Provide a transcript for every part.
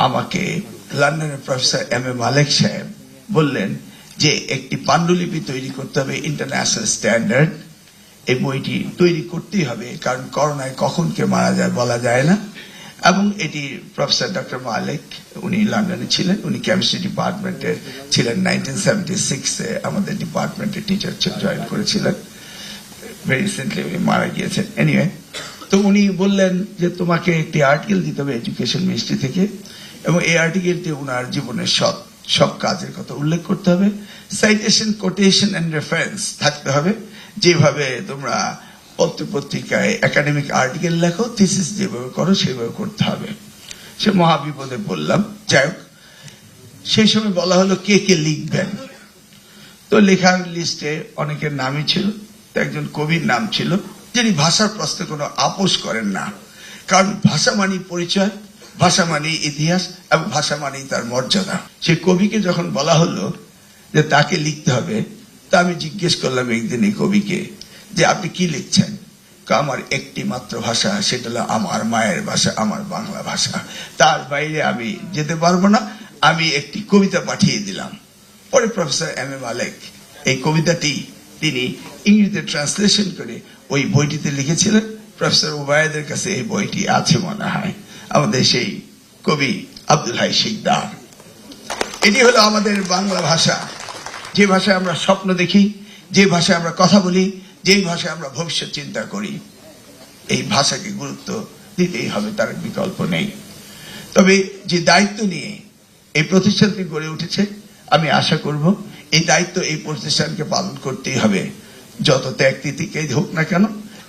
আমাকে লন্ডনের professor M A মালেক সাহেব বললেন যে একটি পাণ্ডুলিপি তৈরি করতে হবে ইন্টারন্যাশনাল স্ট্যান্ডার্ড। এই বইটি তৈরি করতেই হবে, কারণ করোনায় কখন কে মারা যায় বলা যায় না। এবং এটি প্রফেসর ডক্টর মালেক, উনি লন্ডনে ছিলেন, উনি কেমিস্ট্রি ডিপার্টমেন্টের ছিলেন। 1976-এ আমাদের ডিপার্টমেন্টের টিচার জয়েন করেছিলেন। ভেরি রিসেন্টলি উনি মারা গিয়েছেন। এনিওয়ে, তো উনি বললেন যে তোমাকে একটি আর্টিকেল দিতে হবে এডুকেশন মিনিস্ট্রি থেকে, এবং এই আর্টিকেলটি উনার জীবনের সব কাজের কথা উল্লেখ করতে হবে। সাইটেশন, কোটেশন এন্ড রেফারেন্স থাকতে হবে। যেভাবে তোমরা পত্রিকায় একাডেমিক আর্টিকেল লেখো, থিসিস যেভাবে করো সেভাবে করতে হবে। সে মহাবিপদে বললাম। যাই হোক, সেই সময় বলা হলো কে কে লিখবেন। তো লেখার লিস্টে অনেকের নামই ছিল। একজন কবির নাম ছিল, যিনি ভাষার প্রশ্নে কোনো আপোষ করেন না, কারণ ভাষা মানেই পরিচয়, ভাষা মানেই ইতিহাস, এবং ভাষা মানেই তার মর্যাদা। সে কবিকে যখন বলা হলো যে তাকে লিখতে হবে, তা আমি জিজ্ঞেস করলাম একদিন এই কবিকে যে আপনি কি লিখছেন। আমার একটি মাত্র ভাষা, সেটা হলো আমার মায়ের ভাষা, আমার বাংলা ভাষা। তার বাইরে আমি যেতে পারবো না। আমি একটি কবিতা পাঠিয়ে দিলাম। পরে প্রফেসর এম এ মালেক এই কবিতাটি তিনি ইংরেজিতে ট্রান্সলেশন করে ওই বইটিতে লিখেছিলেন। প্রফেসর ওবায়দের কাছে এই বইটি আছে মনে হয়, আমাদের সেই কবি আব্দুল হাই শিকদার। এটি হলো আমাদের বাংলা ভাষা, যে ভাষায় আমরা স্বপ্ন দেখি, যে ভাষায় আমরা কথা বলি, যেই ভাষায় আমরা ভবিষ্যৎ চিন্তা করি। এই ভাষাকে গুরুত্ব দিতেই হবে, তার বিকল্প নেই। তবে যে দায়িত্ব নিয়ে এই প্রতিষ্ঠানটি গড়ে উঠেছে, আমি আশা করব এই দায়িত্ব এই প্রতিষ্ঠানকে পালন করতেই হবে। যত ত্যাগ তিতিকেই হোক না কেন,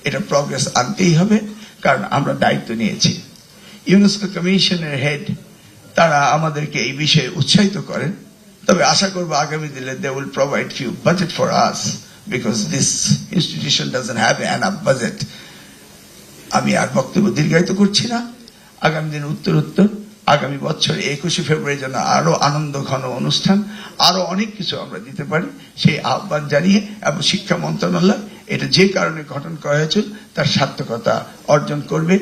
এটা প্রগ্রেস আনতেই হবে, কারণ আমরা দায়িত্ব নিয়েছি। ইউনেস্কো কমিশনের হেড তারা আমাদেরকে এই বিষয়ে উৎসাহিত করেন। তবে আশা করব আগামী দিনে they will provide few budget for us because this institution doesn't have enough budget. আমি আর বক্তব্য দীর্ঘায়িত করছি না। আগামী দিন উত্তর আগামী বছর 21শে ফেব্রুয়ারি যেন আরো আনন্দ ঘন অনুষ্ঠান, আরো অনেক কিছু আমরা দিতে পারি, সেই আহ্বান জানিয়ে, এবং শিক্ষা মন্ত্রণালয় এটা যে কারণে গঠন করা হয়েছিল তার সার্থকতা অর্জন করবে।